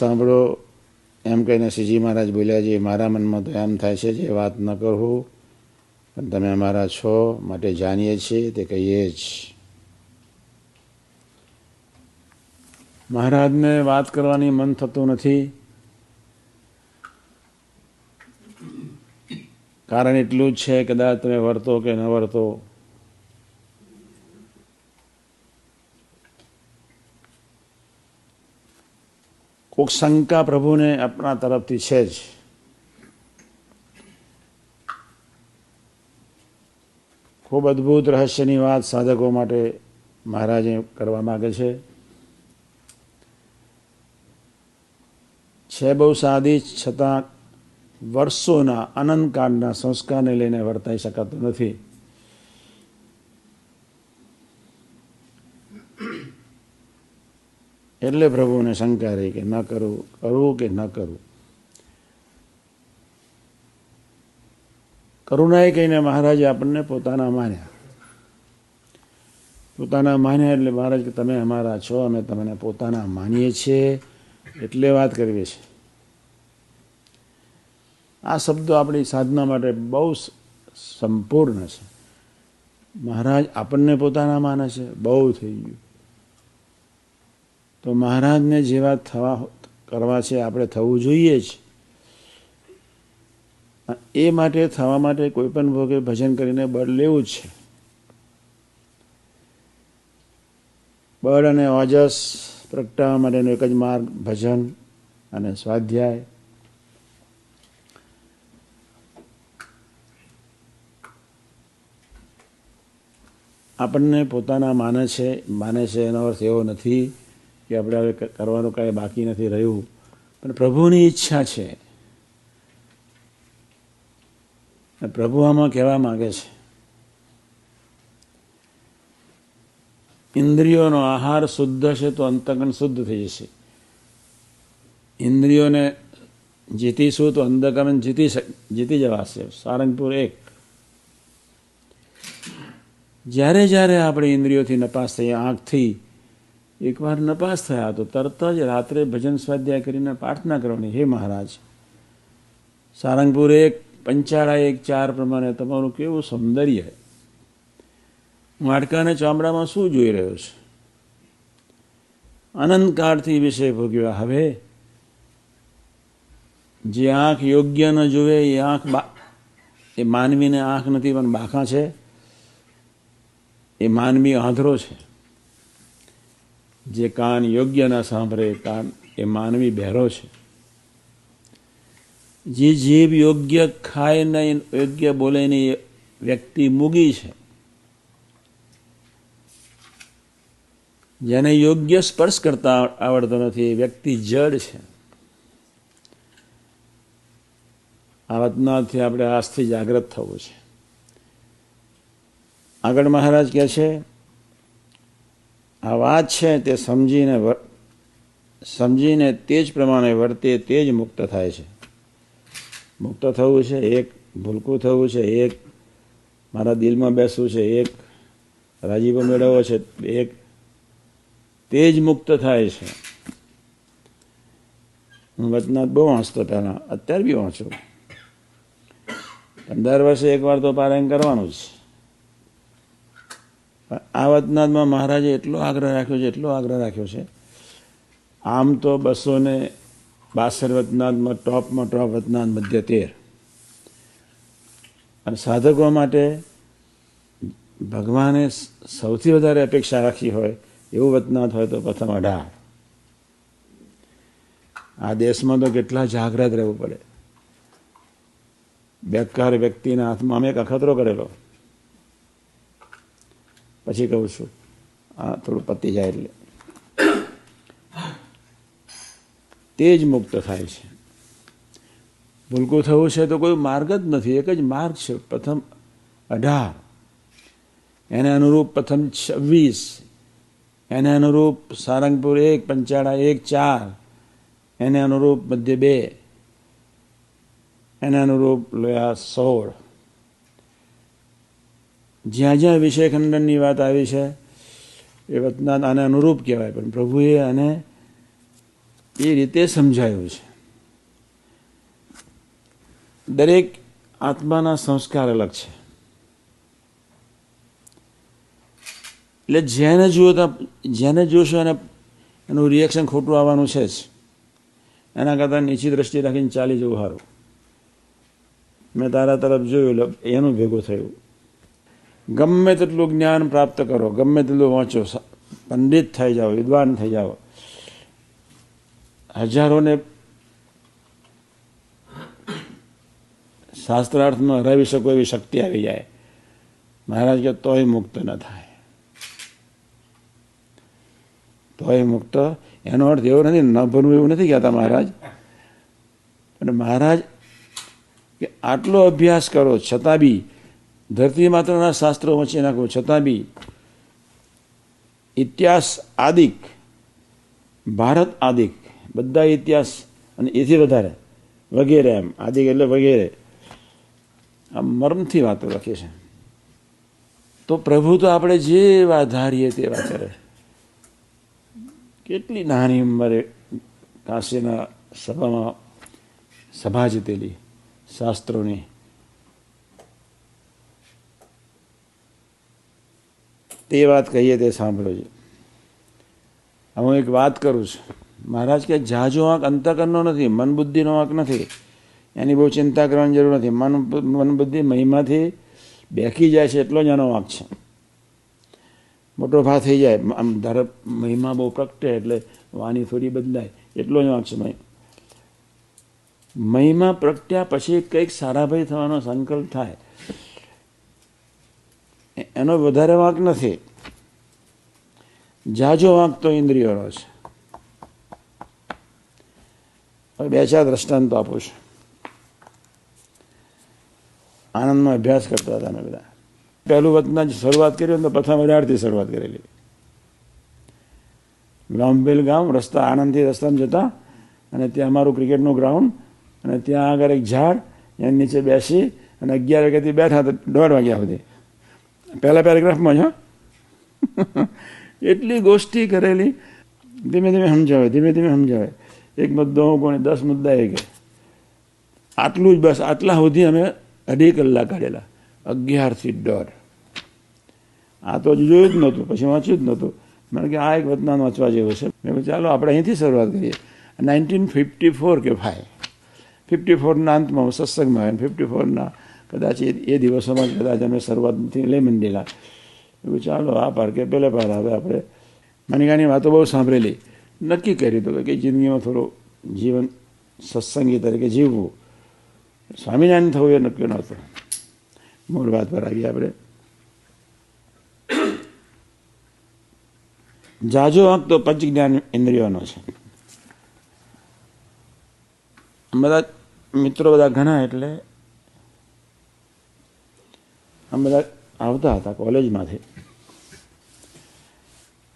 સાંભળો એમ કહીને શ્રીજી મહારાજ બોલ્યા છે, મારા મનમાં તો એમ થાય છે જે વાત ન કહું, પણ તમે અમારા છો માટે જાણીએ છીએ તે કહીએ જ. મહારાજને વાત કરવાની મન થતું નથી. કારણ એટલું જ છે, કદાચ તમે વર્તો કે ન વર્તો, કોઈક શંકા પ્રભુને આપણા તરફથી છે જ. ખૂબ અદ્ભુત રહસ્યની વાત સાધકો માટે મહારાજે કરવા માગે છે બહુ સાદી, છતાં વર્ષોના અનંતકાળના સંસ્કારને લઈને વર્તાઈ શકાતું નથી. એટલે પ્રભુને શંકા રહી કે ન કરવું, કરવું કે ન કરવું. કરુણાએ કહીને મહારાજે આપણને પોતાના માન્યા. પોતાના માન્યા એટલે મહારાજ કે તમે અમારા છો, અમે તમને પોતાના માનીએ છીએ, એટલે વાત કરવી છે. આ શબ્દો આપણી સાધના માટે બહુ સંપૂર્ણ છે. મહારાજ આપણને પોતાના માને છે, બહુ થઈ ગયું. તો મહારાજને જેવા કરવા છે આપણે થવું જોઈએ જ. એ માટે થવા માટે કોઈ પણ ભોગે ભજન કરીને બળ લેવું જ છે. બળ અને ઓજસ પ્રગટાવવા માટેનો એક જ માર્ગ ભજન અને સ્વાધ્યાય. આપણને પોતાના માને છે એનો અર્થ એવો નથી કે આપણે હવે કરવાનું કાંઈ બાકી નથી રહ્યું, પણ પ્રભુની ઈચ્છા છે. પ્રભુ આમાં કહેવા માગે છે, ઇન્દ્રિયોનો આહાર શુદ્ધ છે તો અંતકરણ શુદ્ધ થઈ જશે. ઇન્દ્રિયોને જીતીશું તો અંતકરણ જીતી જવાશે. સારંગપુર 1. જ્યારે જ્યારે આપણે ઇન્દ્રિયોથી નપાસ થઈએ, આંખથી એકવાર નપાસ થયા તો તરત જ રાત્રે ભજન સ્વાધ્યાય કરીને પ્રાર્થના કરવાની, હે મહારાજ, સારંગપુર 1, પંચાળા 1:4 પ્રમાણે તમારું કેવું સૌંદર્ય. હું હાડકાને ચામડામાં શું જોઈ રહ્યો છું? અનંતકાળથી વિષય ભોગવ્યા. હવે જે આંખ યોગ્ય ન જોવે એ આંખ, એ માનવીને આંખ નથી પણ બાખા છે. એ માનવી આંધળો છે. જે કાન યોગ્ય ના સાંભળે એ માનવી બહેરો છે. જે જીભ યોગ્ય ખાય નહીં, યોગ્ય બોલે નહીં, વ્યક્તિ મૂગી છે. જેને યોગ્ય સ્પર્શ કરતા આવડતો નથી એ વ્યક્તિ જડ છે. આ વાતનાથી આપણે આજથી જાગૃત થવું છે. આગળ મહારાજ કહે છે, આ વાત છે તે સમજીને તે જ પ્રમાણે વર્તે તે જ મુક્ત થાય છે. મુક્ત થવું છે, એક ભૂલકું થવું છે, એક મારા દિલમાં બેસવું છે, એક રાજીપો મેળવવો છે, એક તે જ મુક્ત થાય છે. હું વચનાથ બહુ વાંચતો પહેલાં, અત્યારે બી વાંચું. 15 વર્ષે એકવાર તો પારાયણ કરવાનું જ. આ વચનાથમાં મહારાજે એટલો આગ્રહ રાખ્યો છે. આમ તો 262 વચનાથમાં ટોપમાં ટોપ વચનાથ મધ્ય 13. અને સાધકો માટે ભગવાને સૌથી વધારે અપેક્ષા રાખી હોય એવું વચનાથ હોય તો પ્રથમ 18. આ દેશમાં તો કેટલા જાગ્રત રહેવું પડે. બેકાર વ્યક્તિના હાથમાં અમે એક અખતરો કરેલો, પછી કહું છું, આ થોડું પતી જાય એટલે. તે જ મુક્ત થાય છે. ભૂલકું થવું છે તો કોઈ માર્ગ જ નથી, એક જ માર્ગ છે. પ્રથમ 18, એને અનુરૂપ પ્રથમ 26, એને અનુરૂપ સારંગપુર 1, પંચાળા 1:4, એને અનુરૂપ મધ્ય 2, એને અનુરૂપ લોયા 16. જ્યાં જ્યાં વિષય ખંડનની વાત આવી છે એ વચનાથ આને અનુરૂપ કહેવાય, પણ પ્રભુએ આને એ રીતે સમજાયું છે. દરેક આત્માના સંસ્કાર અલગ છે. એટલે જેને જોશો એને એનું રિએક્શન ખોટું આવવાનું છે જ. એના કરતાં નીચી દ્રષ્ટિ રાખીને ચાલી જવું સારું. મેં તારા તરફ જોયું એટલે એનું ભેગું થયું. ગમે તેટલું જ્ઞાન પ્રાપ્ત કરો, ગમે તેટલું વાંચો, પંડિત થઈ જાઓ, વિદ્વાન થઈ જાઓ, હજારોને શાસ્ત્રાર્થમાં હરાવી શકો એવી શક્તિ આવી જાય, મહારાજ કે તોય મુક્ત ન થાય. તોય મુક્ત એનો અર્થ એવો નથી, ન ભરવું એવું નથી કહેતા મહારાજ. અને મહારાજ કે આટલો અભ્યાસ કરો છતાં બી, ધરતી માત્રના શાસ્ત્રો વચ્ચે નાખો છતાં બી, ઇતિહાસ આદિક, ભારત આદિક, બધા ઇતિહાસ અને એથી વધારે વગેરે, એમ આદિક એટલે વગેરે, આ મર્મથી વાતો લખી છે. તો પ્રભુ તો આપણે જેવા ધારીએ તેવા કરે. કેટલી નાની ઉંમરે કાશીના સભામાં સભા જીતેલી શાસ્ત્રોની. તે વાત કહીએ તે સાંભળો છે. હું એક વાત કરું છું. મહારાજ કે જાજો વાંક અંતઃકરણનો નથી, મન બુદ્ધિનો વાંક નથી. એની બહુ ચિંતા કરવાની જરૂર નથી. મન બુદ્ધિ મહિમાથી બેકી જાય છે એટલો જ એનો વાંક છે. મોટો ભાવ થઈ જાય, આમ ધારો મહિમા બહુ પ્રગટે એટલે વાણી થોડી બદલાય, એટલો જ વાંક છે. મહિમા પ્રગટ્યા પછી કંઈક સારાભાઈ થવાનો સંકલ્પ થાય, એનો વધારે વાંક નથી. જાજો વાંક તો ઇન્દ્રિયોનો છે. હવે 2-4 દ્રષ્ટાંતો આપું છું. આનંદનો અભ્યાસ કરતા હતા અમે બધા. પહેલું વતના શરૂઆત કરી તો પ્રથમ 18થી શરૂઆત કરેલી. લાંબેલ ગામ, રસ્તા આનંદથી રસ્તામાં જતા, અને ત્યાં અમારું ક્રિકેટનું ગ્રાઉન્ડ, અને ત્યાં આગળ એક ઝાડ, એની નીચે બેસી અને 11 વાગ્યાથી બેઠા તો 1:30 વાગ્યા સુધી. પહેલા પેરેગ્રાફમાં જ એટલી ગોષ્ઠી કરેલી. ધીમે ધીમે સમજાવે. એક મુદ્દો કોને 10 મુદ્દા એ કે આટલું જ, બસ આટલા સુધી અમે 2.5 કલાક કાઢેલા. 11થી 1:30. આ તો જોયું જ નહોતું, પછી વાંચ્યું જ નહોતું. મને કે આ એક વતનાન વાંચવા જેવું છે. મેં કહ્યું ચાલો આપણે અહીંથી શરૂઆત કરીએ. 1954 કે ભાઈ, 54ના અંતમાં હું સત્સંગમાં આવ્યો. 54ના કદાચ એ દિવસોમાં જ કદાચ અમે શરૂઆતથી લઈ મંડેલા. એવું ચાલો આ પાર કે પેલે પાર. હવે આપણે મનિકાની વાતો બહુ સાંભળેલી. નક્કી કર્યું હતું કે જિંદગીમાં થોડું જીવન સત્સંગી તરીકે જીવવું. સ્વામિનારાયણ થવું એ નક્કી નહોતું. મૂળ વાત પર આવીએ આપણે. જાજો વાંક તો પંચ જ્ઞાન ઇન્દ્રિયોનો છે. બધા મિત્રો બધા ઘણા, એટલે આમ બધા આવતા હતા કોલેજમાંથી.